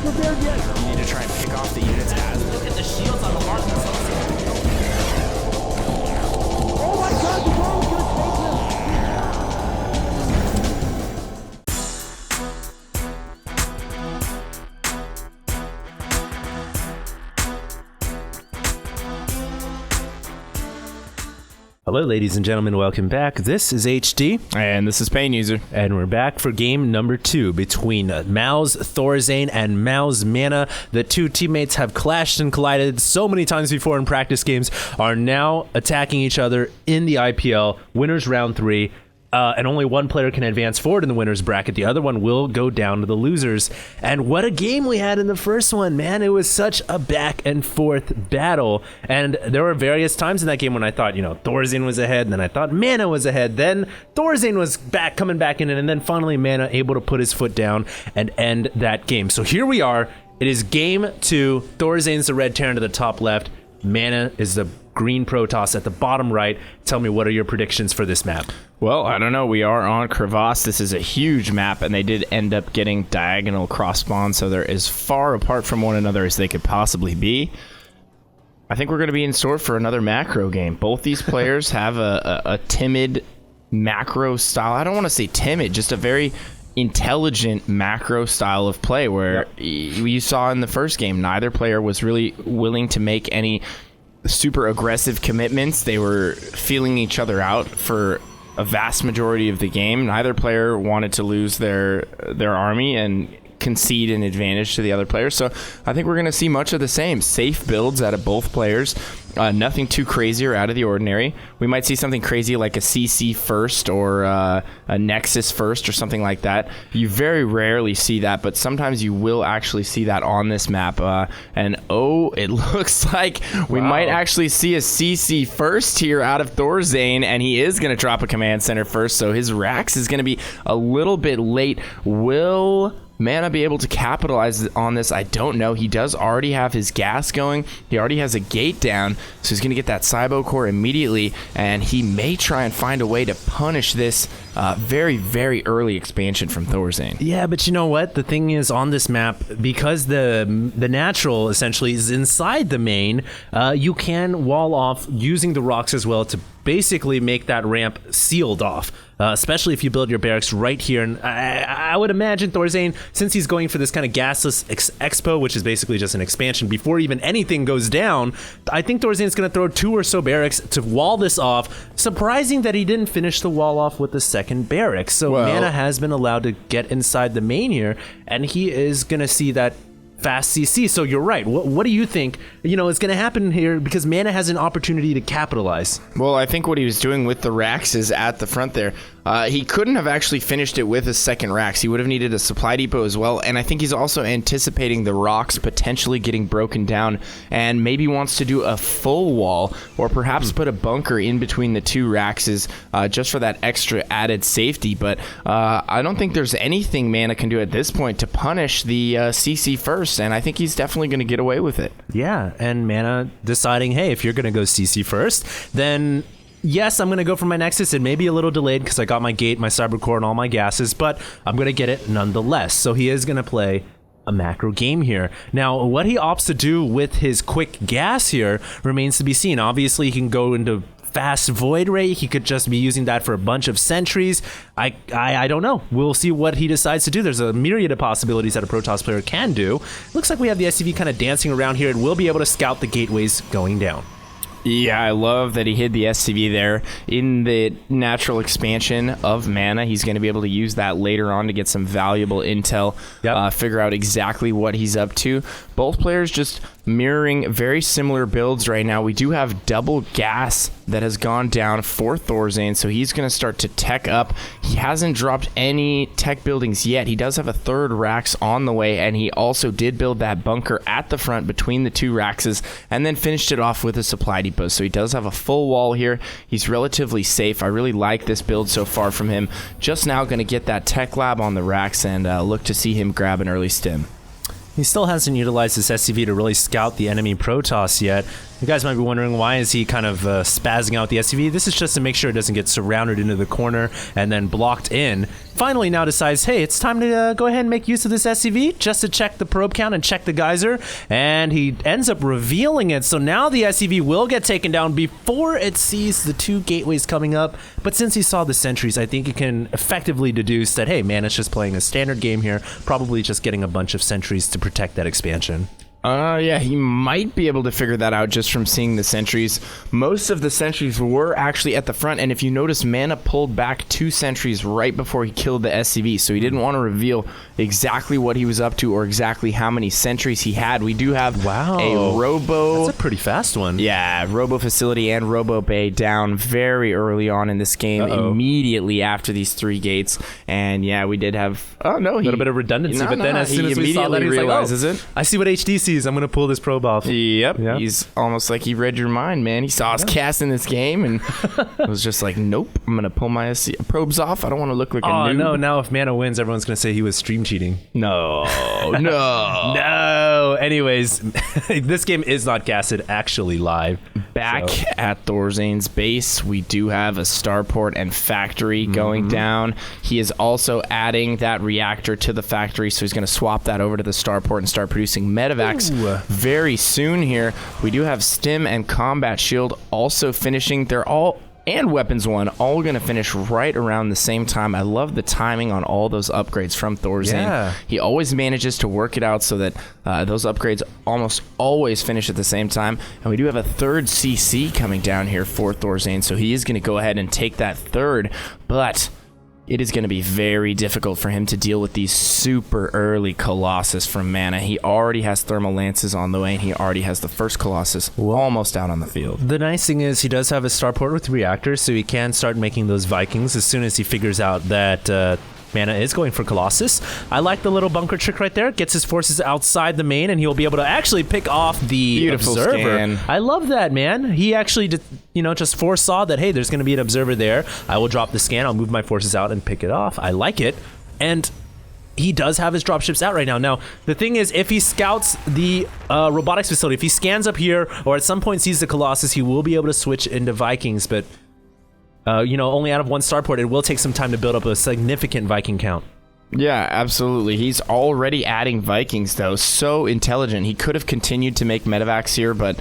prepared yet. You need to try and pick off the units as. Look at the shields on the mark. Oh my god, the ball is gonna take him. Hello, ladies and gentlemen. Welcome back. This is HD. And this is Pain User. And we're back for game number 2 between Mao's ThorZaIN and Mao's Mana. The two teammates have clashed and collided so many times before in practice games, are now attacking each other in the IPL. Winners round 3. And only one player can advance forward in the winner's bracket. The other one will go down to the losers. And what a game we had in the first one, man. It was such a back and forth battle. And there were various times in that game when I thought, ThorZaIN was ahead. And then I thought Mana was ahead. Then ThorZaIN was coming back in. And then finally Mana able to put his foot down and end that game. So here we are. It is game 2. ThorZaIN's the red Terran to the top left. Mana is the green Protoss at the bottom right. Tell me, what are your predictions for this map? Well, I don't know. We are on Crevasse. This is a huge map, and they did end up getting diagonal cross spawn, so they're as far apart from one another as they could possibly be. I think we're going to be in store for another macro game. Both these players have a timid macro style. I don't want to say timid, just a very intelligent macro style of play where you saw in the first game, neither player was really willing to make any super aggressive commitments. They were feeling each other out for a vast majority of the game. Neither player wanted to lose their army and concede an advantage to the other player. So I think we're going to see much of the same. Safe builds out of both players. Nothing too crazy or out of the ordinary. We might see something crazy like a CC first or a Nexus first or something like that. You very rarely see that, but sometimes you will actually see that on this map. And it looks like we might actually see a CC first here out of ThorZaIN, and he is going to drop a command center first, so his Rax is going to be a little bit late. Will Mana be able to capitalize on this? I don't know. He does already have his gas going. He already has a gate down, so he's going to get that Cybo core immediately, and he may try and find a way to punish this very, very early expansion from ThorZaIN. Yeah, but you know what? The thing is, on this map, because the natural essentially is inside the main, you can wall off using the rocks as well to basically make that ramp sealed off. Especially if you build your barracks right here. And I would imagine ThorZaIN, since he's going for this kind of gasless expo, which is basically just an expansion before even anything goes down, I think ThorZaIN's going to throw 2 or so barracks to wall this off. Surprising that he didn't finish the wall off with the second barracks. So Mana has been allowed to get inside the main here, and he is going to see that fast CC. So you're right. What do you think is going to happen here, because Mana has an opportunity to capitalize? Well, I think what he was doing with the Rax is at the front there. He couldn't have actually finished it with a second Rax. He would have needed a supply depot as well, and I think he's also anticipating the rocks potentially getting broken down and maybe wants to do a full wall or perhaps put a bunker in between the two Raxes just for that extra added safety. But I don't think there's anything Mana can do at this point to punish the CC first, and I think he's definitely going to get away with it. Yeah, and Mana deciding, hey, if you're going to go CC first, then yes, I'm going to go for my Nexus. It may be a little delayed because I got my gate, my Cyber Core, and all my gases, but I'm going to get it nonetheless. So he is going to play a macro game here. Now, what he opts to do with his quick gas here remains to be seen. Obviously, he can go into fast Void Ray. He could just be using that for a bunch of sentries. I don't know. We'll see what he decides to do. There's a myriad of possibilities that a Protoss player can do. Looks like we have the SCV kind of dancing around here, and we'll be able to scout the gateways going down. Yeah, I love that he hid the SCV there in the natural expansion of Mana. He's going to be able to use that later on to get some valuable intel, figure out exactly what he's up to. Both players just mirroring very similar builds right now. We do have double gas that has gone down for ThorZaIN, so he's going to start to tech up. He hasn't dropped any tech buildings yet. He does have a third Rax on the way, and he also did build that bunker at the front between the two Raxes and then finished it off with a supply depot. So he does have a full wall here. He's relatively safe. I really like this build so far from him. Just now going to get that tech lab on the Rax and look to see him grab an early stim. He still hasn't utilized his SCV to really scout the enemy Protoss yet. You guys might be wondering, why is he kind of spazzing out the SCV? This is just to make sure it doesn't get surrounded into the corner and then blocked in. Finally now decides, hey, it's time to go ahead and make use of this SCV just to check the probe count and check the geyser. And he ends up revealing it. So now the SCV will get taken down before it sees the 2 gateways coming up. But since he saw the sentries, I think you can effectively deduce that, hey, man, it's just playing a standard game here. Probably just getting a bunch of sentries to protect that expansion. Yeah, he might be able to figure that out just from seeing the sentries. Most of the sentries were actually at the front, and if you notice, Mana pulled back 2 sentries right before he killed the SCV, so he didn't want to reveal exactly what he was up to or exactly how many sentries he had. We do have a Robo... That's a pretty fast one. Yeah, Robo Facility and Robo Bay down very early on in this game, immediately after these 3 gates, and yeah, we did have... Oh, no, a little bit of redundancy, but then as soon as we saw that, he's realizes like, I see what HD sees. I'm going to pull this probe off. Yep. He's almost like he read your mind, man. He saw us cast in this game and was just like, nope, I'm going to pull my probes off. I don't want to look like a noob. No, now if Mana wins, everyone's going to say he was stream cheating. No. No. Anyways, this game is not casted actually live. Back at ThorZaIN's base, we do have a starport and factory going down. He is also adding that reactor to the factory, so he's going to swap that over to the starport and start producing medevacs very soon here. We do have Stim and Combat Shield also finishing. They're all... and Weapons 1 all going to finish right around the same time. I love the timing on all those upgrades from ThorZaIN. Yeah. He always manages to work it out so that those upgrades almost always finish at the same time. And we do have a 3rd CC coming down here for ThorZaIN, so he is going to go ahead and take that 3rd, but it is going to be very difficult for him to deal with these super early Colossus from Mana. He already has Thermal Lances on the way, and he already has the first Colossus almost out on the field. The nice thing is he does have a starport with reactors, so he can start making those Vikings as soon as he figures out that Mana is going for Colossus. I like the little bunker trick right there. Gets his forces outside the main, and he'll be able to actually pick off the observer. Scan. I love that, man. He actually did, just foresaw that, hey, there's going to be an observer there. I will drop the scan. I'll move my forces out and pick it off. I like it. And he does have his dropships out right now. Now, the thing is, if he scouts the robotics facility, if he scans up here or at some point sees the Colossus, he will be able to switch into Vikings, but only out of 1 starport, it will take some time to build up a significant Viking count. Yeah, absolutely. He's already adding Vikings, though. So intelligent. He could have continued to make medevacs here, but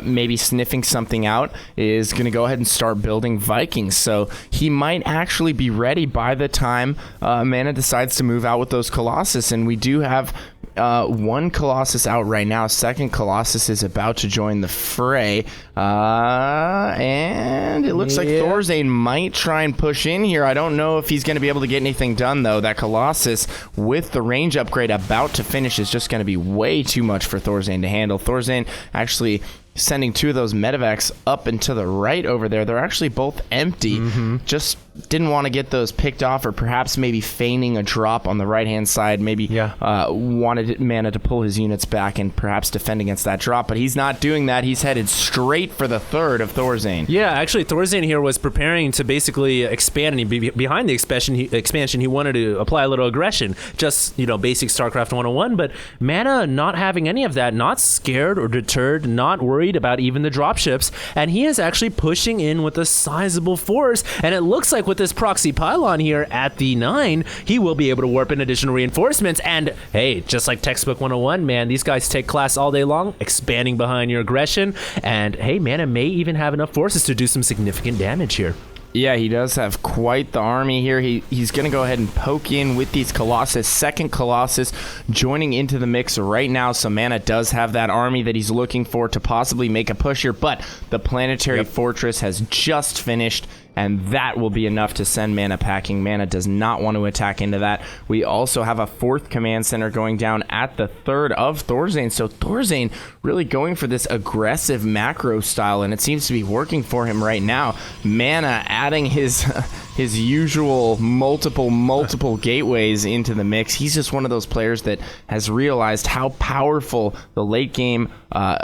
maybe sniffing something out is going to go ahead and start building Vikings. So he might actually be ready by the time Mana decides to move out with those Colossus. And we do have 1 Colossus out right now. 2nd Colossus is about to join the fray. And it looks like ThorZaIN might try and push in here. I don't know if he's going to be able to get anything done, though. That Colossus with the range upgrade about to finish is just going to be way too much for ThorZaIN to handle. ThorZaIN actually sending 2 of those medevacs up and to the right over there. They're actually both empty. Just didn't want to get those picked off, or perhaps maybe feigning a drop on the right-hand side. Maybe wanted Mana to pull his units back and perhaps defend against that drop, but he's not doing that. He's headed straight for the 3rd of ThorZaIN. Yeah, actually, ThorZaIN here was preparing to basically expand, and behind the expansion, he wanted to apply a little aggression, just, basic StarCraft 101, but Mana not having any of that, not scared or deterred, not worried about even the dropships, and he is actually pushing in with a sizable force, and it looks like with this proxy pylon here at the 9, he will be able to warp in additional reinforcements. And hey, just like textbook 101, man, these guys take class all day long, expanding behind your aggression, and hey, Mana may even have enough forces to do some significant damage here. Yeah, he does have quite the army here. He's going to go ahead and poke in with these Colossus. 2nd Colossus joining into the mix right now. So Mana does have that army that he's looking for to possibly make a push here. But the Planetary Fortress has just finished, and that will be enough to send Mana packing. Mana does not want to attack into that. We also have a 4th command center going down at the 3rd of ThorZaIN. So ThorZaIN really going for this aggressive macro style, and it seems to be working for him right now. Mana adding his usual multiple gateways into the mix. He's just one of those players that has realized how powerful the late game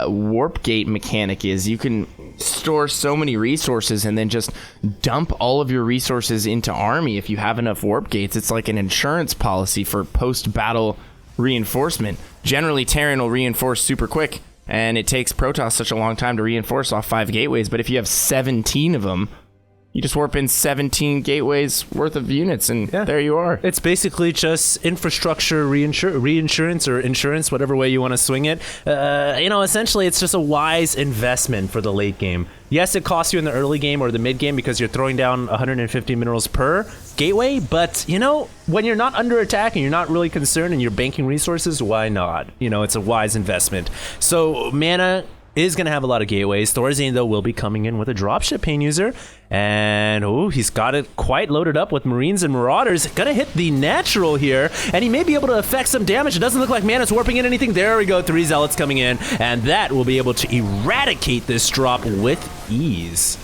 warp gate mechanic is. You can store so many resources and then just dump all of your resources into army if you have enough warp gates. It's like an insurance policy for post-battle reinforcement. Generally, Terran will reinforce super quick, and it takes Protoss such a long time to reinforce off 5 gateways, but if you have 17 of them, you just warp in 17 gateways worth of units, and there you are. It's basically just infrastructure reinsurance or insurance, whatever way you want to swing it. Essentially, it's just a wise investment for the late game. Yes, it costs you in the early game or the mid game because you're throwing down 150 minerals per gateway, but, when you're not under attack and you're not really concerned and you're banking resources, why not? It's a wise investment. So, mana is going to have a lot of gateways. ThorZaIN, though, will be coming in with a dropship pain user. And, he's got it quite loaded up with Marines and Marauders. Going to hit the natural here, and he may be able to affect some damage. It doesn't look like Mana's warping in anything. There we go, 3 Zealots coming in, and that will be able to eradicate this drop with ease.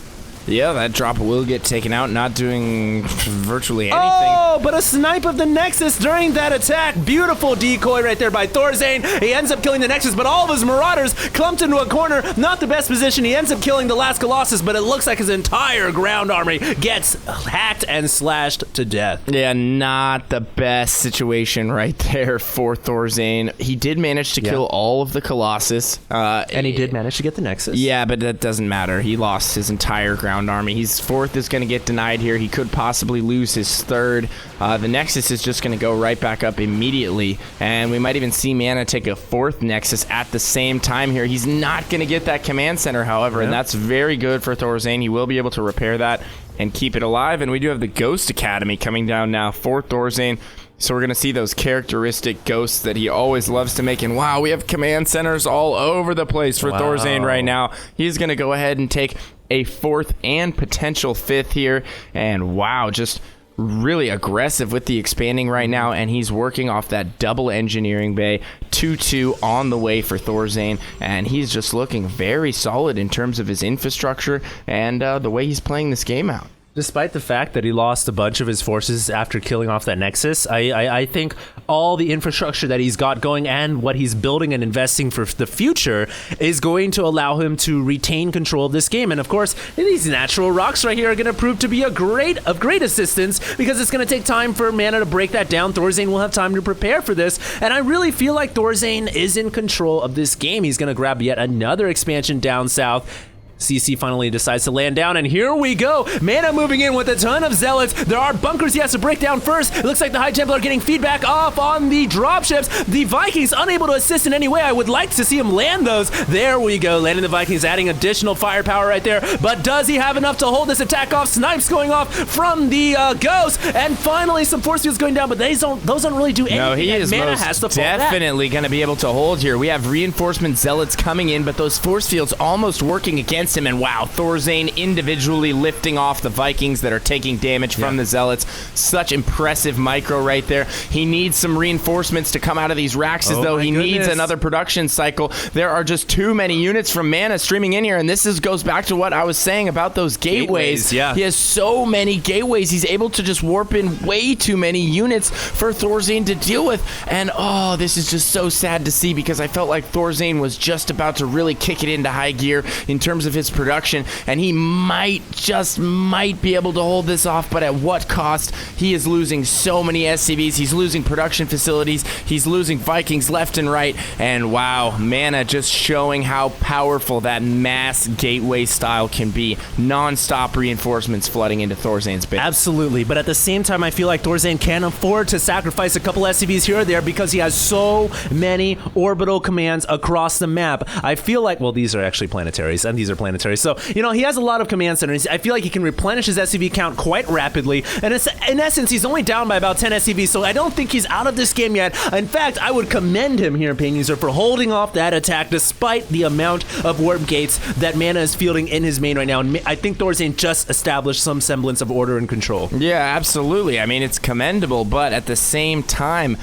Yeah, that drop will get taken out, not doing virtually anything. Oh, but a snipe of the Nexus during that attack. Beautiful decoy right there by ThorZaIN. He ends up killing the Nexus, but all of his Marauders clumped into a corner. Not the best position. He ends up killing the last Colossus, but it looks like his entire ground army gets hacked and slashed to death. Yeah, not the best situation right there for ThorZaIN. He did manage to kill all of the Colossus. And he did manage to get the Nexus. Yeah, but that doesn't matter. He lost his entire ground army. His 4th is going to get denied here. He could possibly lose his 3rd. The Nexus is just going to go right back up immediately, and we might even see Mana take a 4th Nexus at the same time here. He's not going to get that command center, however, and that's very good for ThorZaIN. He will be able to repair that and keep it alive, and we do have the Ghost Academy coming down now for ThorZaIN. So we're going to see those characteristic ghosts that he always loves to make. And wow, we have command centers all over the place for ThorZaIN right now. He's going to go ahead and take a 4th and potential 5th here. And wow, just really aggressive with the expanding right now. And he's working off that double engineering bay. 2-2 on the way for ThorZaIN. And he's just looking very solid in terms of his infrastructure and the way he's playing this game out. Despite the fact that he lost a bunch of his forces after killing off that Nexus, I think all the infrastructure that he's got going and what he's building and investing for the future is going to allow him to retain control of this game. And of course, these natural rocks right here are going to prove to be of great assistance because it's going to take time for Mana to break that down. ThorZaIN will have time to prepare for this. And I really feel like ThorZaIN is in control of this game. He's going to grab yet another expansion down south. CC finally decides to land down, and here we go. Mana moving in with a ton of Zealots. There are bunkers he has to break down first. It looks like the High Templar are getting feedback off on the dropships. The Vikings unable to assist in any way. I would like to see him land those. There we go. Landing the Vikings, adding additional firepower right there. But does he have enough to hold this attack off? Snipes going off from the Ghost, and finally some force fields going down, but those don't really do anything. No, he is Mana most has to definitely going to be able to hold here. We have reinforcement Zealots coming in, but those force fields almost working against him, and wow, ThorZaIN individually lifting off the Vikings that are taking damage from the Zealots. Such impressive micro right there. He needs some reinforcements to come out of these racks, as though he needs another production cycle. There are just too many units from Mana streaming in here, and this goes back to what I was saying about those gateways. He has so many gateways. He's able to just warp in way too many units for ThorZaIN to deal with, and oh, this is just so sad to see because I felt like ThorZaIN was just about to really kick it into high gear in terms of his production. And he might be able to hold this off, but at what cost? He is losing so many SCVs. He's losing production facilities. He's losing Vikings left and right. And wow, Mana just showing how powerful that mass gateway style can be. Non-stop reinforcements flooding into ThorZaIN's base. Absolutely, but at the same time, I feel like ThorZaIN can't afford to sacrifice a couple SCVs here or there because he has so many orbital commands across the map. I feel like, well, these are actually planetaries, and these are planetaries. So, he has a lot of command centers. I feel like he can replenish his SCV count quite rapidly. And in essence, he's only down by about 10 SCVs, so I don't think he's out of this game yet. In fact, I would commend him here, Pain User, for holding off that attack despite the amount of warp gates that Mana is fielding in his main right now. And I think ThorZaIN just established some semblance of order and control. Yeah, absolutely. I mean, it's commendable, but at the same time,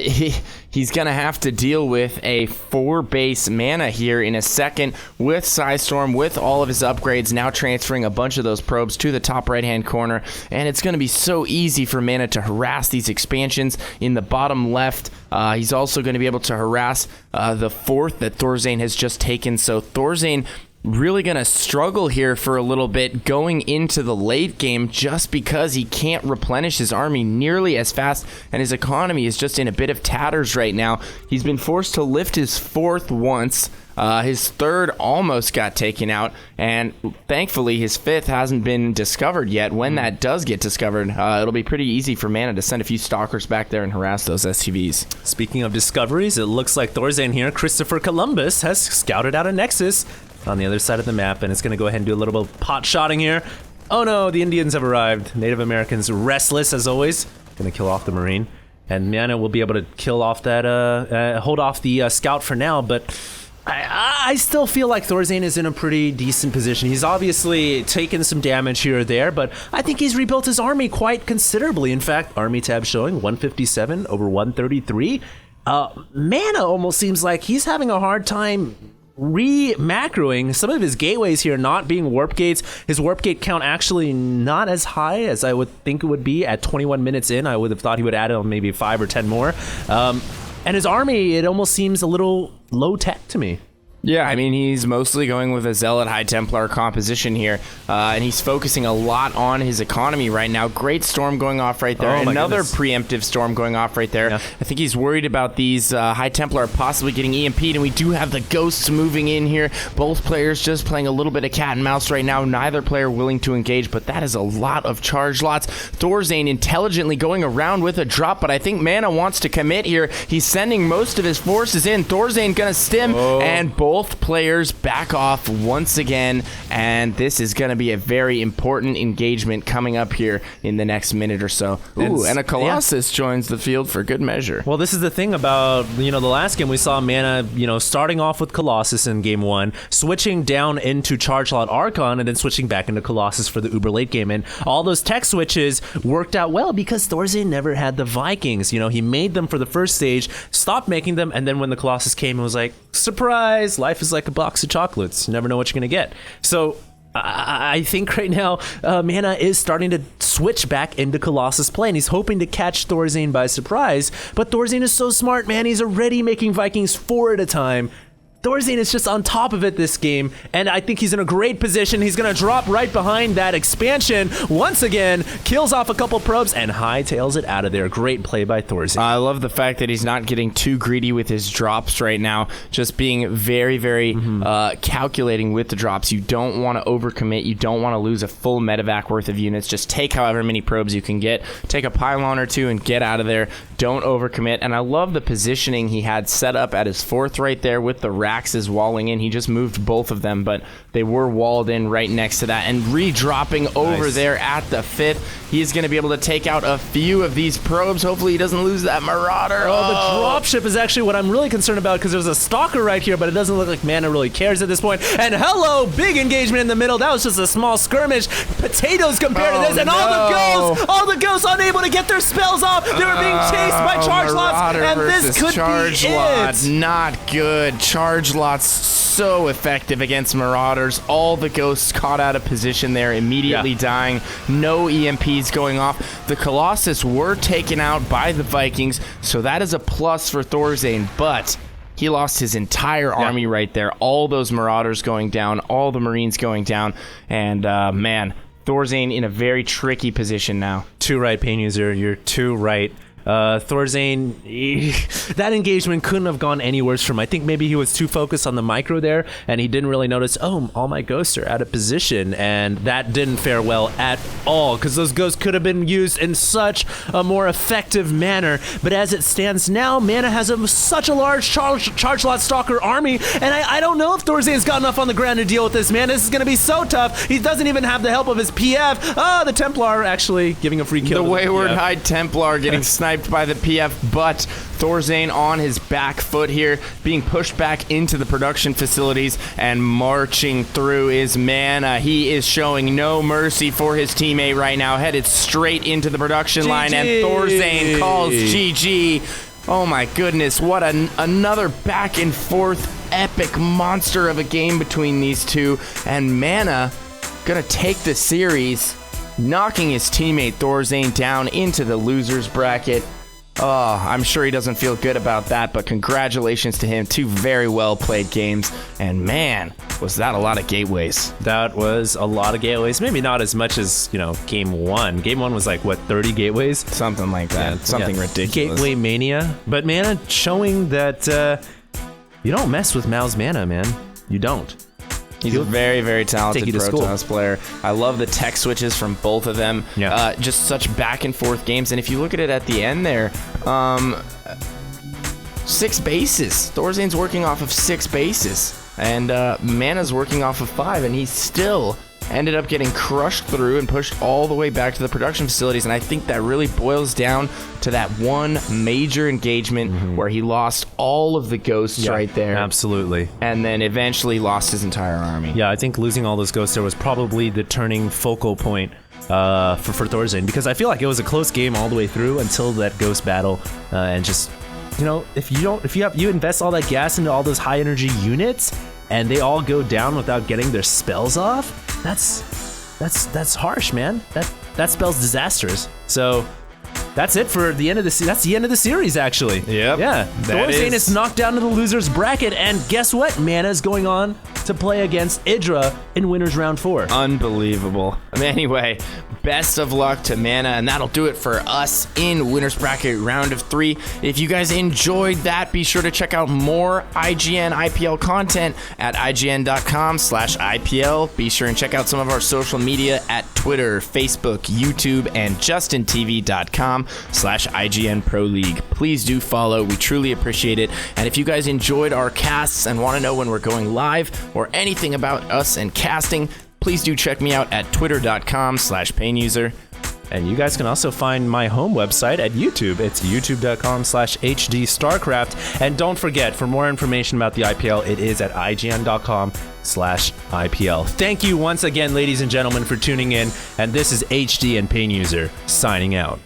he's going to have to deal with a 4-base Mana here in a second with Psystorm, with all of his upgrades, now transferring a bunch of those probes to the top right-hand corner, and it's going to be so easy for Mana to harass these expansions in the bottom left. He's also going to be able to harass the 4th that ThorZaIN has just taken, so ThorZaIN really going to struggle here for a little bit going into the late game just because he can't replenish his army nearly as fast, and his economy is just in a bit of tatters right now. He's been forced to lift his 4th once. His 3rd almost got taken out, and thankfully his 5th hasn't been discovered yet. When that does get discovered, it'll be pretty easy for Mana to send a few stalkers back there and harass those STVs. Speaking of discoveries, it looks like ThorZaIN here, Christopher Columbus, has scouted out a Nexus on the other side of the map, and it's going to go ahead and do a little bit of pot shotting here. Oh no, the Indians have arrived. Native Americans restless as always. Going to kill off the Marine, and Mana will be able to kill off that, hold off the scout for now, but I still feel like ThorZaIN is in a pretty decent position. He's obviously taken some damage here or there, but I think he's rebuilt his army quite considerably. In fact, army tab showing 157 over 133. Mana almost seems like he's having a hard time re-macroing some of his gateways here not being warp gates. His warp gate count actually not as high as I would think it would be at 21 minutes in. I would have thought he would add on maybe 5 or 10 more. And his army, it almost seems a little low tech to me. Yeah, I mean, he's mostly going with a Zealot High Templar composition here, and he's focusing a lot on his economy right now. Great storm going off right there. Another preemptive storm going off right there. Yeah. I think he's worried about these High Templar possibly getting EMP'd, and we do have the Ghosts moving in here. Both players just playing a little bit of cat and mouse right now. Neither player willing to engage, but that is a lot of charge lots. ThorZaIN intelligently going around with a drop, but I think Mana wants to commit here. He's sending most of his forces in. ThorZaIN gonna stim, and both players back off once again, and this is going to be a very important engagement coming up here in the next minute or so. Ooh, and a Colossus joins the field for good measure. Well, this is the thing about, the last game we saw Mana, starting off with Colossus in game 1, switching down into Charge Lot Archon, and then switching back into Colossus for the uber late game, and all those tech switches worked out well because ThorZaIN never had the Vikings. He made them for the first stage, stopped making them, and then when the Colossus came, it was like, surprise, life is like a box of chocolates. You never know what you're going to get. So I think right now Mana is starting to switch back into Colossus play, and he's hoping to catch ThorZaIN by surprise. But ThorZaIN is so smart, man. He's already making Vikings 4 at a time. ThorZaIN is just on top of it this game, and I think he's in a great position. He's going to drop right behind that expansion once again, kills off a couple probes, and hightails it out of there. Great play by ThorZaIN. I love the fact that he's not getting too greedy with his drops right now, just being very, very calculating with the drops. You don't want to overcommit. You don't want to lose a full medevac worth of units. Just take however many probes you can get. Take a pylon or 2 and get out of there. Don't overcommit. And I love the positioning he had set up at his 4th right there with the Raxes walling in. He just moved both of them, but they were walled in right next to that. And re-dropping over there at the 5th. He's going to be able to take out a few of these probes. Hopefully he doesn't lose that Marauder. The dropship is actually what I'm really concerned about, because there's a Stalker right here, but it doesn't look like Mana really cares at this point. And hello, big engagement in the middle. That was just a small skirmish. Potatoes compared to this, and all the ghosts unable to get their spells off. They were being chased by charge lots, and this could be it. Not good. Charge lots so effective against Marauders. All the ghosts caught out of position there, immediately dying. No EMPs going off. The Colossus were taken out by the Vikings, so that is a plus for ThorZaIN, but he lost his entire army right there. All those Marauders going down, all the Marines going down, and man, ThorZaIN in a very tricky position now. Too right, Pain User. You're too right. ThorZaIN, that engagement couldn't have gone any worse for him. I think maybe he was too focused on the micro there, and he didn't really notice, all my ghosts are out of position, and that didn't fare well at all, because those ghosts could have been used in such a more effective manner. But as it stands now, Mana has such a large charge lot Stalker army, and I don't know if ThorZaIN's got enough on the ground to deal with this, man. This is going to be so tough. He doesn't even have the help of his PF. The Templar actually giving a free kill. The Wayward High Templar getting sniped by the PF, but ThorZaIN on his back foot here, being pushed back into the production facilities, and marching through is Mana. He is showing no mercy for his teammate right now, headed straight into the production line, and ThorZaIN calls GG. Oh my goodness, what another back and forth epic monster of a game between these two, and Mana gonna take the series, knocking his teammate ThorZaIN down into the losers bracket. I'm sure he doesn't feel good about that, but congratulations to him. 2 very well played games, and man, was that a lot of gateways. That was a lot of gateways. Maybe not as much as, game 1. Game 1 was like, 30 gateways? Something like that. Something ridiculous. Gateway mania. But Mana showing that you don't mess with Mal's Mana, man. You don't. He's a very, very talented Take you to Protoss school. player. I love the tech switches from both of them. Yeah. Just such back and forth games. And if you look at it at the end there, 6 bases. ThorZaIN's working off of 6 bases. And Mana's working off of 5. And he still ended up getting crushed through and pushed all the way back to the production facilities. And I think that really boils down to that one major engagement where he lost all of the ghosts right there. Absolutely. And then eventually lost his entire army. Yeah, I think losing all those ghosts there was probably the turning focal point for ThorZaIN, because I feel like it was a close game all the way through until that ghost battle, and just if you invest all that gas into all those high energy units and they all go down without getting their spells off, that's harsh, man. That spell's disastrous. So that's it for the end of the that's the end of the series, actually. Yep. Yeah. That ThorZaIN is- is knocked down to the losers bracket, and guess what? Mana's going on to play against Idra in winners round 4. Unbelievable. Anyway, best of luck to Mana, and that'll do it for us in winners bracket round of 3. If you guys enjoyed that, be sure to check out more IGN IPL content at ign.com/IPL. Be sure and check out some of our social media at Twitter, Facebook, YouTube, and justintv.com/IGN Pro League. Please do follow. We truly appreciate it. And if you guys enjoyed our casts and want to know when we're going live or anything about us and casting, please do check me out at twitter.com/PainUser. And you guys can also find my home website at YouTube. It's youtube.com/HDStarcraft. And don't forget, for more information about the IPL, it is at ign.com/IPL. Thank you once again, ladies and gentlemen, for tuning in. And this is HD and PainUser signing out.